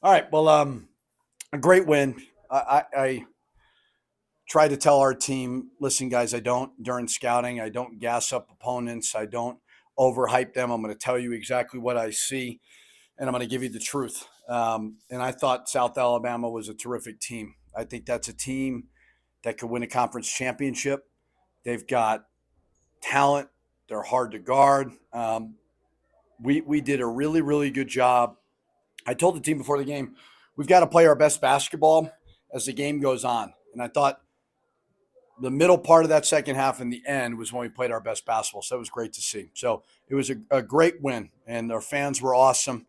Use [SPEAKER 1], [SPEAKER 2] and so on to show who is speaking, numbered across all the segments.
[SPEAKER 1] All right. Well, a great win. I try to tell our team, listen, guys, I don't during scouting. I don't gas up opponents. I don't overhype them. I'm going to tell you exactly what I see, and I'm going to give you the truth. And I thought South Alabama was a terrific team. I think that's a team that could win a conference championship. They've got talent. They're hard to guard. We did a really good job. I told the team before the game, we've got to play our best basketball as the game goes on. And I thought the middle part of that second half and the end was when we played our best basketball. So it was great to see. So it was a great win, and our fans were awesome.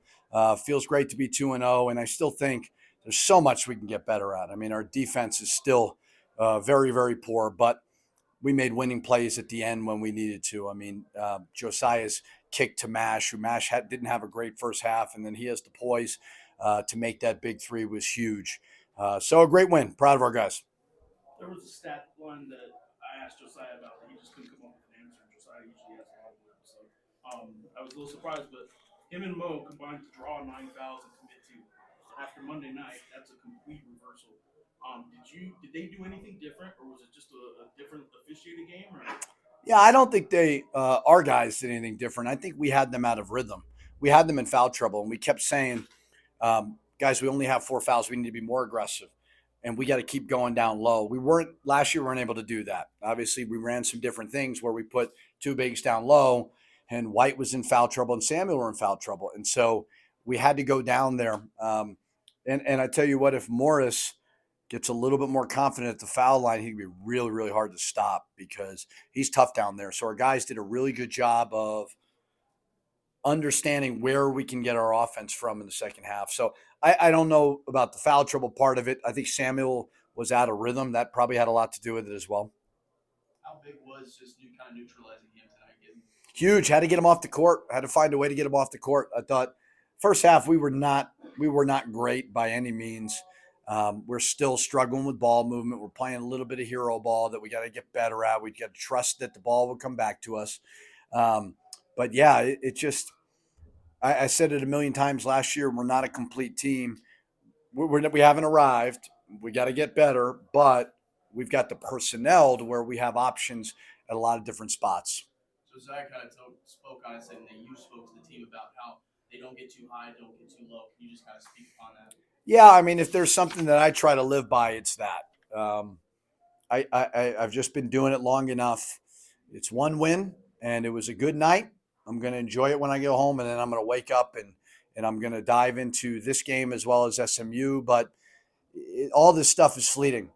[SPEAKER 1] Feels great to be 2-0, and I still think there's so much we can get better at. I mean, our defense is still very poor, but we made winning plays at the end when we needed to. I mean, Josiah's kick to Mash, who didn't have a great first half, and then he has the poise to make that big three was huge. So a great win. Proud of our guys.
[SPEAKER 2] There was a stat one that I asked Josiah about that he just couldn't come up with an answer. Josiah usually has a lot of them, so I was a little surprised. But him and Mo combined to draw 9 fouls and commit two. So after Monday night, that's a complete reversal. Did they do anything different, or was it just a different officiated game? Or
[SPEAKER 1] Yeah, I don't think our guys did anything different. I think we had them out of rhythm. We had them in foul trouble, and we kept saying, guys, we only have 4 fouls. We need to be more aggressive, and we got to keep going down low. We weren't last year. We weren't able to do that. Obviously, we ran some different things where we put two bigs down low, and White was in foul trouble, and Samuel were in foul trouble, and so we had to go down there. And I tell you what, if Morris gets a little bit more confident at the foul line, he can be really hard to stop because he's tough down there. So our guys did a really good job of understanding where we can get our offense from in the second half. So I don't know about the foul trouble part of it. I think Samuel was out of rhythm. That probably had a lot to do with it as well.
[SPEAKER 3] How big was just you kind of neutralizing him tonight? Getting
[SPEAKER 1] Huge. Had to get him off the court. Had to find a way to get him off the court. I thought first half we were not great by any means. We're still struggling with ball movement. We're playing a little bit of hero ball that we got to get better at. We got to trust that the ball will come back to us. But yeah, it just I said it a million times last year. We're not a complete team. We haven't arrived. We got to get better, but we've got the personnel to where we have options at a lot of different spots.
[SPEAKER 3] Josiah kind of spoke on it, saying that you spoke to the team about how they don't get too high, don't get too low. Can you just kind of speak upon that?
[SPEAKER 1] Yeah, I mean, if there's something that I try to live by, it's that. I've just been doing it long enough. It's one win, and it was a good night. I'm going to enjoy it when I go home, and then I'm going to wake up and I'm going to dive into this game as well as SMU. But all this stuff is fleeting,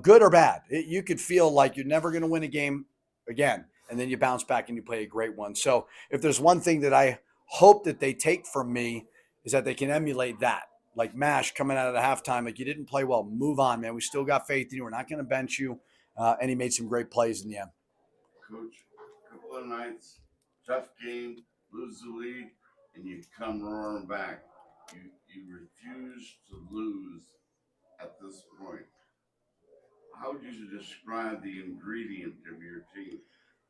[SPEAKER 1] good or bad. You could feel like you're never going to win a game again, and then you bounce back and you play a great one. So if there's one thing that I hope that they take from me is that they can emulate that. Like Mash coming out of the halftime, like you didn't play well. Move on, man. We still got faith in you. We're not going to bench you. And he made some great plays in the end.
[SPEAKER 4] Coach, a couple of nights, tough game, lose the lead, and you come roaring back. You refuse to lose at this point. How would you describe the ingredient of your team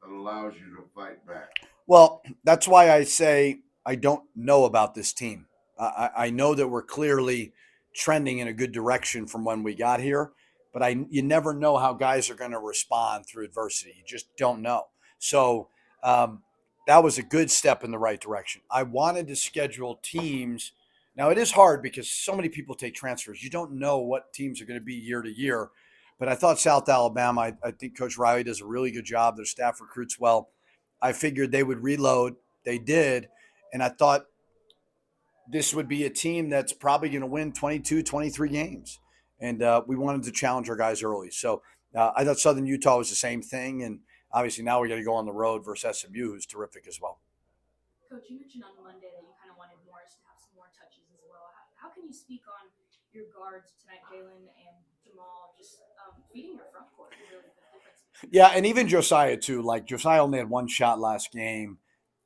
[SPEAKER 4] that allows you to fight back?
[SPEAKER 1] Well, that's why I say I don't know about this team. I know that we're clearly trending in a good direction from when we got here, but you never know how guys are going to respond through adversity. You just don't know. So that was a good step in the right direction. I wanted to schedule teams. Now it is hard because so many people take transfers. You don't know what teams are going to be year to year. But I thought South Alabama, I think Coach Riley does a really good job. Their staff recruits well. I figured they would reload. They did. And I thought this would be a team that's probably going to win 22, 23 games. And we wanted to challenge our guys early. So I thought Southern Utah was the same thing. And obviously now we got to go on the road versus SMU, who's terrific as well.
[SPEAKER 5] Coach, you mentioned on Monday that you kind of wanted Morris to have some more touches as well. How can you speak on your guards tonight, Jalen and Jamal, just feeding your front court? Really the difference.
[SPEAKER 1] Yeah, and even Josiah too. Like Josiah only had one shot last game.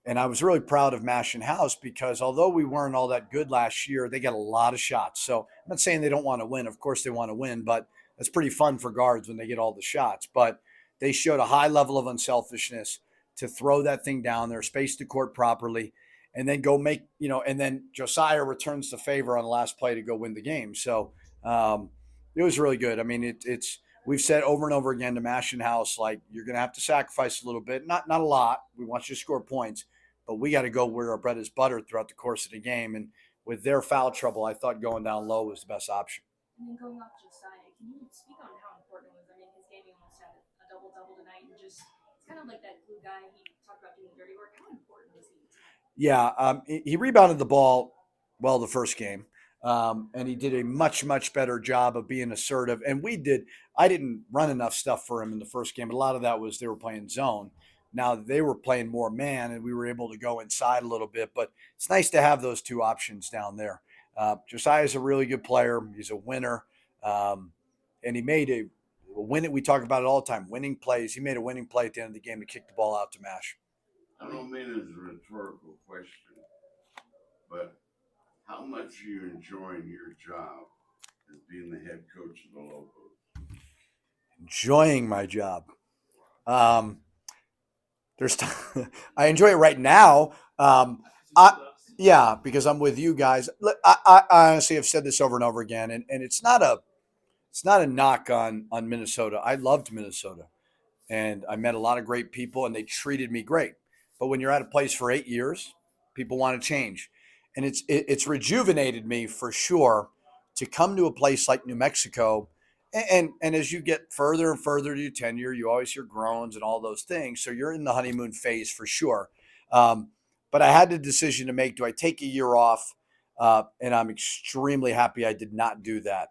[SPEAKER 1] And I was really proud of Mash and House because although we weren't all that good last year, they got a lot of shots. So I'm not saying they don't want to win. Of course they want to win, but that's pretty fun for guards when they get all the shots. But they showed a high level of unselfishness to throw that thing down there, space the court properly. and then go make, and then Josiah returns the favor on the last play to go win the game. So it was really good. I mean, it's we've said over and over again to Mash and House, like, you're going to have to sacrifice a little bit, not a lot. We want you to score points, but we got to go where our bread is buttered throughout the course of the game. And with their foul trouble, I thought going down low was the best option.
[SPEAKER 5] And then going off Josiah, can you speak on how important it was? I mean, his game, he almost had a double-double tonight, and just, it's kind of like that glue guy. He talked about doing the dirty work. How important was he?
[SPEAKER 1] Yeah, he rebounded the ball well the first game, and he did a much better job of being assertive. And I didn't run enough stuff for him in the first game, but a lot of that was they were playing zone. Now they were playing more man, and we were able to go inside a little bit. But it's nice to have those two options down there. Josiah's a really good player. He's a winner, and he made a win. We talk about it all the time. Winning plays. He made a winning play at the end of the game to kick the ball out to Mash.
[SPEAKER 4] I don't mean it as a rhetorical question, but how much are you enjoying your job as being the head coach of the Lobos?
[SPEAKER 1] Enjoying my job. I enjoy it right now. Yeah, because I'm with you guys. I honestly have said this over and over again, and it's not a knock on Minnesota. I loved Minnesota, and I met a lot of great people, and they treated me great. But when you're at a place for 8 years, people want to change, and it's rejuvenated me for sure to come to a place like New Mexico. And as you get further and further to your tenure, you always hear groans and all those things. So you're in the honeymoon phase for sure. But I had the decision to make: do I take a year off? And I'm extremely happy I did not do that.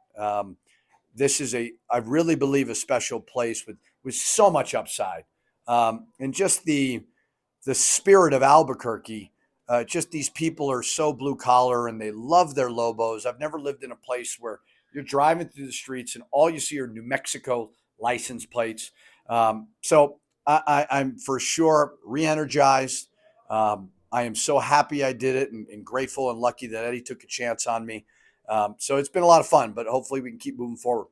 [SPEAKER 1] This is I really believe, a special place with so much upside, and just the spirit of Albuquerque. Just these people are so blue collar and they love their Lobos. I've never lived in a place where you're driving through the streets and all you see are New Mexico license plates. So I'm for sure re-energized. I am so happy I did it, and grateful and lucky that Eddie took a chance on me. So it's been a lot of fun, but hopefully we can keep moving forward.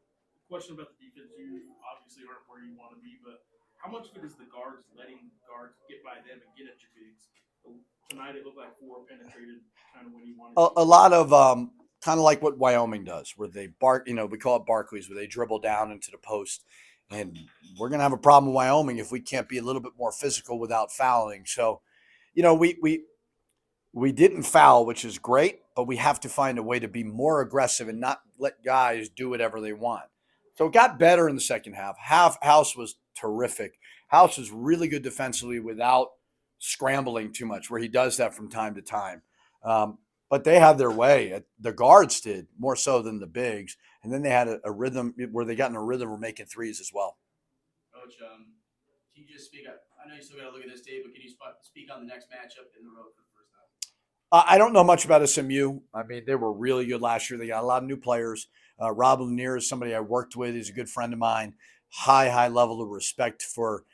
[SPEAKER 2] Question about the defense. You obviously aren't where you want to be, but how much of it is the guards letting guards get by them and get at your bigs? Tonight it looked like 4 penetrated kind of when you wanted
[SPEAKER 1] A lot of kind of like what Wyoming does, where they we call it Barclays, where they dribble down into the post. And we're going to have a problem with Wyoming if we can't be a little bit more physical without fouling. So, we didn't foul, which is great, but we have to find a way to be more aggressive and not let guys do whatever they want. So it got better in the second half. House was terrific. House was really good defensively without scrambling too much, where he does that from time to time. But they had their way. The guards did, more so than the bigs. And then they had a rhythm where they got in a rhythm of making threes as well.
[SPEAKER 3] Coach, can you just speak up? I know you still got to look at this tape, but can you speak on the next matchup in the road for the first time?
[SPEAKER 1] I don't know much about SMU. I mean, they were really good last year. They got a lot of new players. Rob Lanier is somebody I worked with. He's a good friend of mine. High level of respect for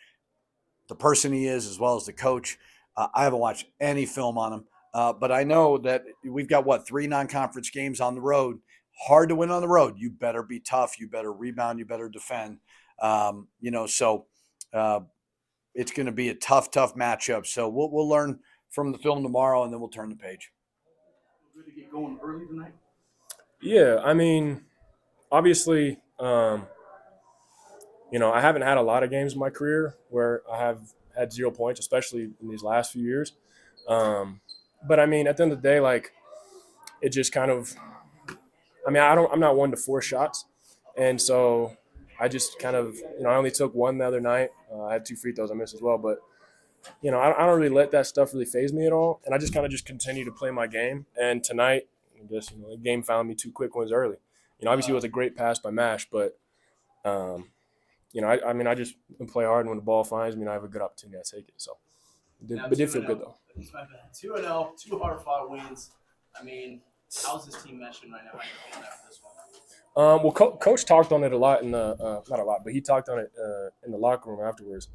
[SPEAKER 1] the person he is, as well as the coach. I haven't watched any film on him, but I know that we've got 3 non-conference games on the road. Hard to win on the road. You better be tough. You better rebound. You better defend. So it's going to be a tough matchup. So we'll learn from the film tomorrow, and then we'll turn the page.
[SPEAKER 2] Good to get going early tonight.
[SPEAKER 6] Yeah, I mean, obviously, I haven't had a lot of games in my career where I have had 0 points, especially in these last few years. But I mean, at the end of the day, like, it just kind of, I'm not one to force shots. And so I just kind of, I only took 1 the other night. I had 2 free throws I missed as well. But, I don't really let that stuff really faze me at all. And I just kind of continue to play my game. And tonight, I guess, the game found me 2 quick ones early. Obviously it was a great pass by Mash, but, I just play hard, and when the ball finds me and I have a good opportunity, I take it. So it did feel good, though.
[SPEAKER 3] 2-0, 2 hard-fought wins. I mean, how's this team meshing right now? How are you feeling after this one?
[SPEAKER 6] Well, Coach talked on it a lot not a lot, but he talked on it in the locker room afterwards.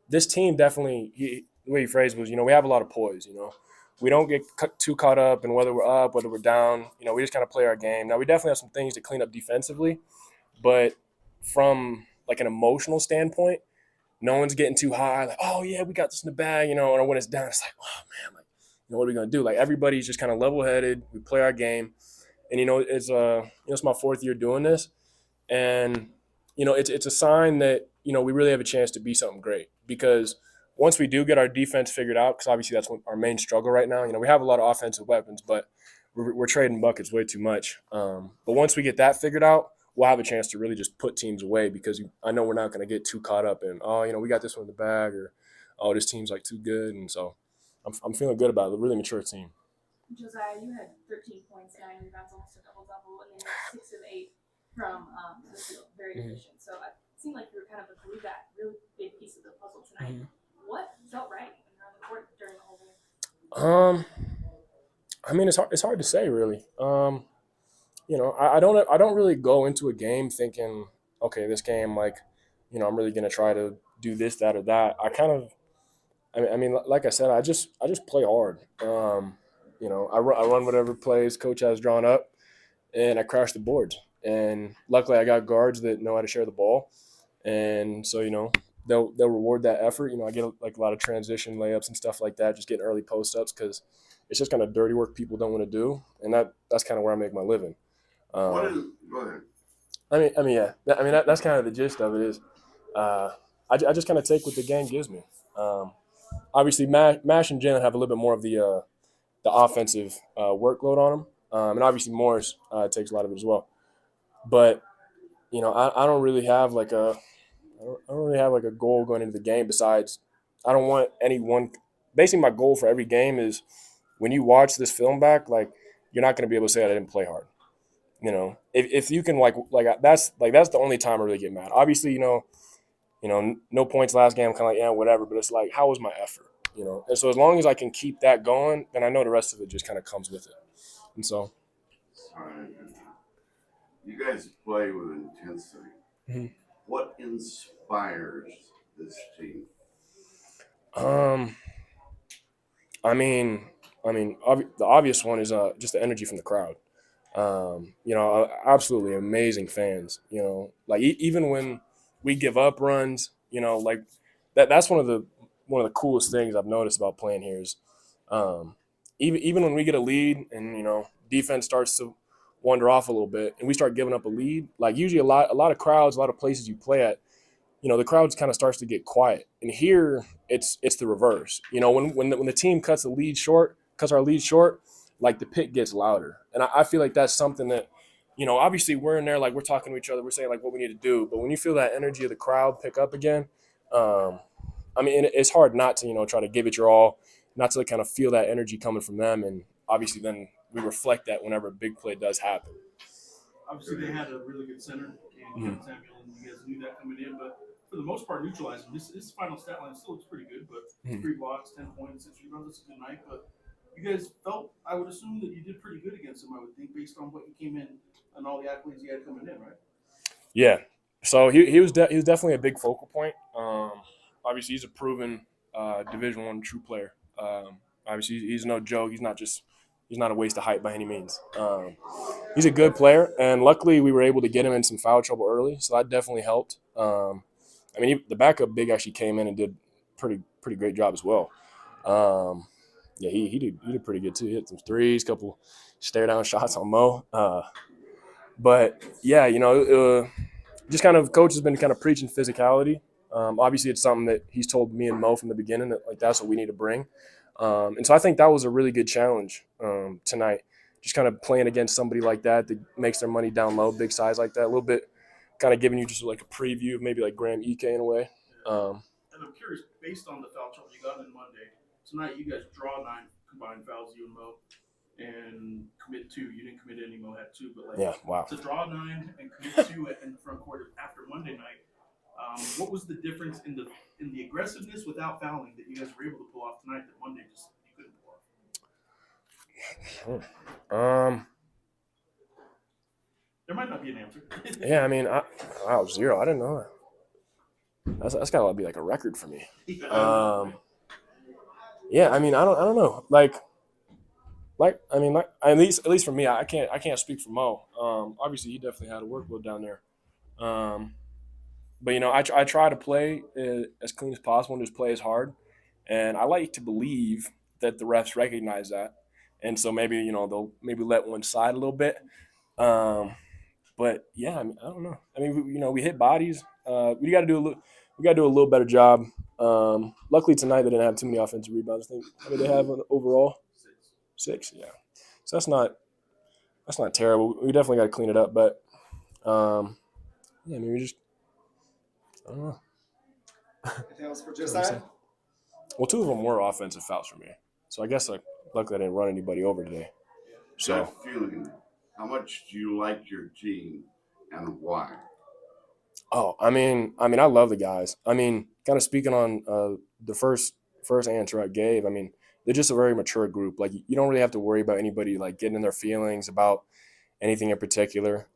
[SPEAKER 6] This team definitely, the way he phrased it was, we have a lot of poise, We don't get too caught up in whether we're up, whether we're down. We just kind of play our game. Now, we definitely have some things to clean up defensively, but from like an emotional standpoint, no one's getting too high. Like, oh yeah, we got this in the bag, or when it's down, it's like, oh man, like what are we going to do? Like, everybody's just kind of level-headed. We play our game. And, it's my 4th year doing this. And, it's a sign that, we really have a chance to be something great. Because once we do get our defense figured out, because obviously that's our main struggle right now. We have a lot of offensive weapons, but we're trading buckets way too much. But once we get that figured out, we'll have a chance to really just put teams away, because I know we're not going to get too caught up in, we got this one in the bag, or, this team's like too good. And so I'm feeling good about it. A really mature team.
[SPEAKER 5] Josiah, you had 13 points, 9 rebounds, almost a double-double, and then you had 6 of 8 from the field. Very efficient. So it seemed like you were kind of a glue that really big piece of the puzzle tonight. What felt right when you were on the court during the whole game?
[SPEAKER 6] I mean, it's hard to say, really. I don't really go into a game thinking, okay, this game, like, I'm really gonna try to do this, that, or that. I mean, like I said, I just play hard. I run whatever plays coach has drawn up, and I crash the boards. And luckily, I got guards that know how to share the ball, and so they'll reward that effort. I get like a lot of transition layups and stuff like that, just getting early post ups, because it's just kind of dirty work people don't want to do, and that's kind of where I make my living.
[SPEAKER 4] Go ahead.
[SPEAKER 6] Yeah. That's kind of the gist of it. Is I just kind of take what the game gives me. Obviously, Mash and Jalen have a little bit more of the offensive workload on them, and obviously Morris takes a lot of it as well. But I don't really have like a goal going into the game. Besides, I don't want anyone. Basically, my goal for every game is, when you watch this film back, like, you're not going to be able to say I didn't play hard. If you can that's the only time I really get mad. Obviously, no points last game, kind of like, yeah, whatever. But it's like, how was my effort? And so as long as I can keep that going, then I know the rest of it just kind of comes with it. And so,
[SPEAKER 4] All right. You guys play with intensity. What inspires this team?
[SPEAKER 6] The obvious one is just the energy from the crowd. Absolutely amazing fans. Like, even when we give up runs, like that's one of the coolest things I've noticed about playing here is, even when we get a lead and defense starts to wander off a little bit and we start giving up a lead, like, usually a lot of crowds, a lot of places you play at, the crowd kind of starts to get quiet. And here it's the reverse. When the team cuts our lead short, like, the pit gets louder. And I feel like that's something that, obviously we're in there, like, we're talking to each other, we're saying like what we need to do. But when you feel that energy of the crowd pick up again, it's hard not to, try to give it your all, not to kind of feel that energy coming from them. And obviously then we reflect that whenever a big play does happen.
[SPEAKER 2] Obviously, they had a really good center, and Samuel, and you guys knew that coming in. But for the most part, Neutralizing, this final stat line still looks pretty good. But 3 blocks, 10 points, 6 rebounds, that's a good night. But you guys felt, I would assume, that you did pretty good against him, I would think, based on what you came in and all the accolades you had coming in, right?
[SPEAKER 6] Yeah. So he was definitely a big focal point. Obviously, he's a proven Division I true player. Obviously, he's no joke. He's not a waste of height by any means. He's a good player, and luckily we were able to get him in some foul trouble early, so that definitely helped. The backup big actually came in and did pretty great job as well. Yeah, he did pretty good too. He hit some threes, couple stare down shots on Mo. But yeah, just kind of coach has been kind of preaching physicality. Obviously, it's something that he's told me and Mo from the beginning that, like, that's what we need to bring. And so I think that was a really good challenge tonight. Just kind of playing against somebody like that makes their money down low, big size like that, a little bit, kind of giving you just like a preview of maybe like Graham Ike in a way.
[SPEAKER 2] And I'm curious, based on the foul trouble you got in Monday, tonight you guys draw 9 combined fouls, you and Mo, and commit 2. You didn't commit any, Mo had 2, but to draw 9 and commit 2 in the front court after Monday night, what was the difference in the aggressiveness without fouling that you guys were able to pull off tonight that Monday just you couldn't pull off? There might not be an answer.
[SPEAKER 6] Yeah, wow, 0. I didn't know that. That's gotta be like a record for me. Yeah, I don't know. At least for me, I can't speak for Mo. Obviously, he definitely had a workload down there. But I try to play as clean as possible and just play as hard. And I like to believe that the refs recognize that, and so maybe they'll maybe let one side a little bit. But yeah, I mean, I don't know. I mean, we hit bodies. We got to do a little better job. Luckily tonight they didn't have too many offensive rebounds. I think how many they have overall? 6. Yeah, so that's not terrible. We definitely got to clean it up. But yeah, I mean, I don't know.
[SPEAKER 7] Anything else for Josiah?
[SPEAKER 6] Well, 2 of them were offensive fouls for me, so I guess luckily I didn't run anybody over today. So.
[SPEAKER 4] Gut feeling, how much do you like your team and why?
[SPEAKER 6] Oh, I mean, I love the guys. I mean, kind of speaking on the first answer I gave. I mean, they're just a very mature group. Like, you don't really have to worry about anybody like getting in their feelings about anything in particular.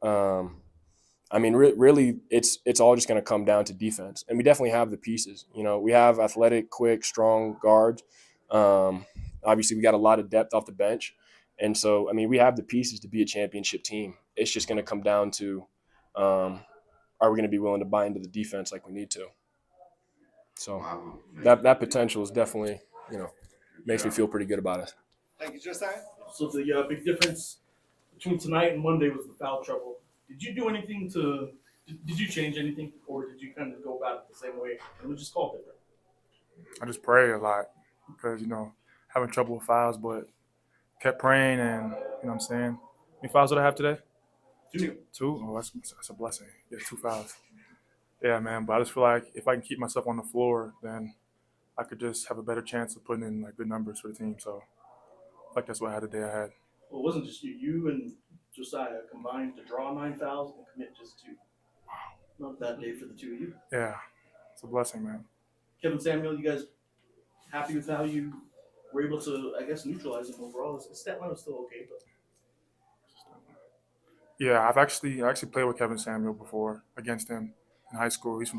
[SPEAKER 6] I mean, really, it's all just going to come down to defense, and we definitely have the pieces. We have athletic, quick, strong guards. Obviously, we got a lot of depth off the bench, and so I mean, we have the pieces to be a championship team. It's just going to come down to, are we going to be willing to buy into the defense like we need to? So
[SPEAKER 4] Wow.
[SPEAKER 6] that potential is definitely, makes me feel pretty good about it.
[SPEAKER 7] Thank you, Josiah.
[SPEAKER 2] So the big difference between tonight and Monday was the foul trouble. Did you do anything did you change anything, or did you kind of go about it the same way and we just called it different?
[SPEAKER 8] I just pray a lot because, having trouble with fouls, but kept praying and, what I'm saying? How many fouls did I have today?
[SPEAKER 2] 2.
[SPEAKER 8] 2? Oh, that's a blessing. Yeah, 2 fouls. Yeah, man, but I just feel like if I can keep myself on the floor, then I could just have a better chance of putting in like good numbers for the team. So I feel like that's what I had today.
[SPEAKER 2] Well, it wasn't just you. You and Josiah combined to draw 9 fouls and commit just 2. Wow. Not that day for the 2 of you.
[SPEAKER 8] Yeah, it's a blessing, man.
[SPEAKER 2] Kevin Samuel, you guys happy with how you were able to, I guess, neutralize him overall? The stat line was still okay, but
[SPEAKER 8] Yeah, I actually played with Kevin Samuel before against him in high school. He's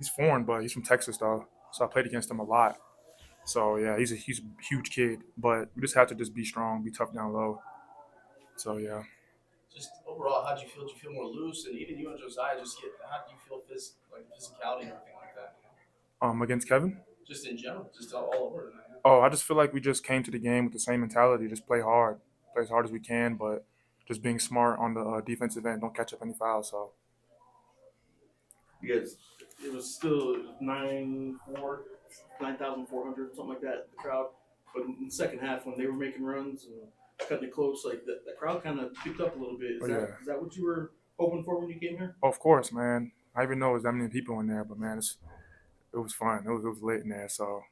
[SPEAKER 8] foreign, but he's from Texas though. So I played against him a lot. So yeah, he's a huge kid, but we just have to just be strong, be tough down low. So yeah.
[SPEAKER 3] Just overall, how did you feel? Did you feel more loose? And even you and Josiah, how do you feel physicality and everything like that?
[SPEAKER 8] Against Kevin?
[SPEAKER 3] Just in general, just all over tonight.
[SPEAKER 8] Oh, I just feel like we just came to the game with the same mentality, just play as hard as we can, but just being smart on the defensive end, don't catch up any fouls. So
[SPEAKER 2] you guys, it was still 9,400, something like that, the crowd. But in the second half, when they were making runs and cutting it close, like the crowd kind of picked up a little bit. Is that what you were hoping for when you came here?
[SPEAKER 8] Of course, man. I even know it was that many people in there, but man, it was fun. It was lit in there. So, you know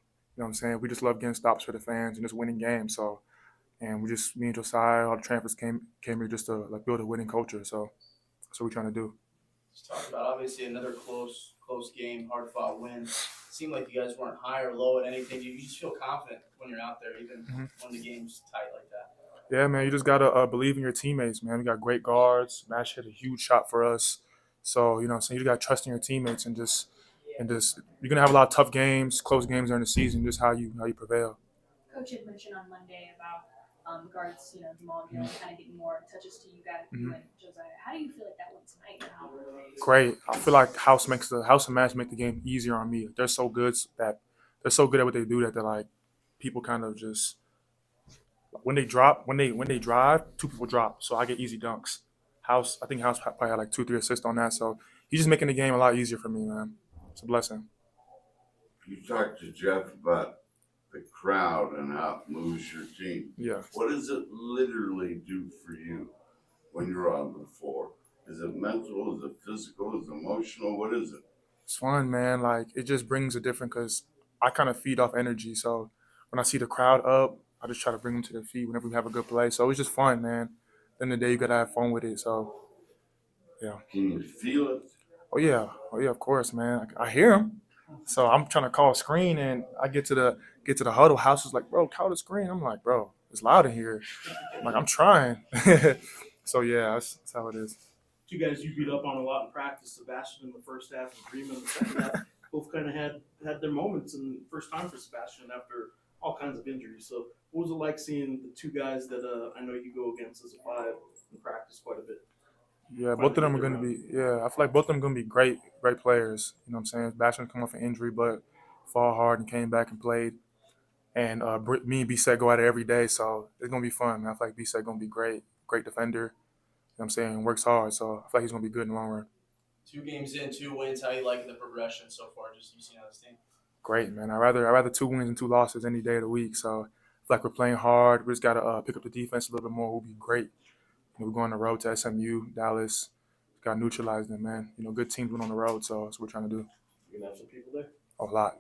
[SPEAKER 8] what I'm saying? We just love getting stops for the fans and just winning games. So, and me and Josiah, all the transfers came here just to like build a winning culture. So that's what we're trying to do.
[SPEAKER 3] Just talk about obviously another close game, hard fought win. It seemed like you guys weren't high or low at anything. You just feel confident when you're out there, even when the game's tight like that.
[SPEAKER 8] Yeah, man, you just gotta believe in your teammates, man. We got great guards. Mash hit a huge shot for us. So, you know what I'm saying, you just gotta trust in your teammates and just you're gonna have a lot of tough games, close games during the season, just how you prevail.
[SPEAKER 5] Coach had mentioned on Monday about the guards, Jamal and Dylan kind of getting more touches to you guys, you and Josiah. How do you feel like that went tonight?
[SPEAKER 8] Great. I feel like House and Mash make the game easier on me. They're so good at what they do that they're like people kind of just when they drive, 2 people drop, so I get easy dunks. I think House probably had like 2-3 assists on that, so he's just making the game a lot easier for me, man. It's a blessing.
[SPEAKER 4] You talked to Geoff about the crowd and how it moves your team.
[SPEAKER 8] Yeah.
[SPEAKER 4] What does it literally do for you when you're on the floor? Is it mental? Is it physical? Is it emotional? What is it?
[SPEAKER 8] It's fun, man. Like, it just brings a different, because I kind of feed off energy. So when I see the crowd up, I just try to bring them to their feet whenever we have a good play. So it's just fun, man. At the end of the day, you got to have fun with it. So, yeah.
[SPEAKER 4] Can you feel it?
[SPEAKER 8] Oh, yeah, of course, man. I hear them. So I'm trying to call a screen, and I get to the huddle. House is like, bro, call the screen. I'm like, bro, it's loud in here. I'm trying. So, yeah, that's how it is.
[SPEAKER 2] 2 guys you beat up on a lot in practice, Sebastian in the first half and Freeman in the second half, both kind of had their moments, and first time for Sebastian after all kinds of injuries. So what was it like seeing the 2 guys that I know you go against as a 5 in practice quite a bit?
[SPEAKER 8] Yeah, both of them are going to be. Yeah, I feel like both of them are going to be great players. You know what I'm saying? Sebastian come off an injury, but fought hard and came back and played. and me and B-Set go at it every day. So it's gonna be fun, man. I feel like B-Set gonna be great defender. You know what I'm saying? Works hard, so I feel like he's gonna be good in the long run.
[SPEAKER 3] 2 games in, 2 wins. How you liking the progression so far? Just you seen how this team?
[SPEAKER 8] Great, man. I rather 2 wins and 2 losses any day of the week. So I feel like we're playing hard. We just gotta pick up the defense a little bit more. We'll be great. We're going on the road to SMU, Dallas. Got neutralized them, man. Good teams went on the road, so that's what we're trying to do.
[SPEAKER 9] You're gonna have some people there.
[SPEAKER 8] A lot.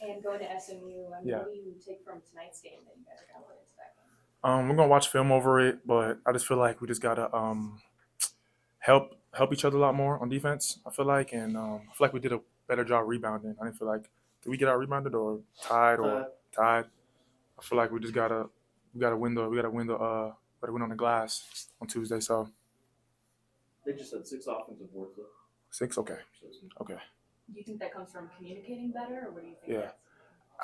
[SPEAKER 5] And going to SMU,
[SPEAKER 8] Yeah.
[SPEAKER 5] what do you take from tonight's game that you guys are going to put into that game?
[SPEAKER 8] We're gonna watch film over it, but I just feel like we just gotta help each other a lot more on defense. I feel like, and I feel like we did a better job rebounding. I didn't feel like did we get out rebounded or tied or tied. I feel like we gotta win on the glass on Tuesday. So
[SPEAKER 9] They just had 6 offensive boards though.
[SPEAKER 8] 6, okay.
[SPEAKER 9] So it's-
[SPEAKER 8] Okay.
[SPEAKER 5] Do you think that comes from communicating better, or what do you think?
[SPEAKER 8] Yeah.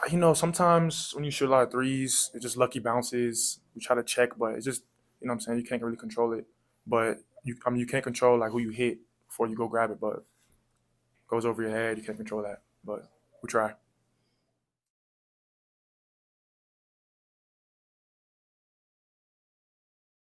[SPEAKER 5] that's-
[SPEAKER 8] Sometimes when you shoot a lot of threes, it's just lucky bounces. You try to check, but it's just, what I'm saying, you can't really control it. But you can't control like who you hit before you go grab it, but it goes over your head. You can't control that, but we try.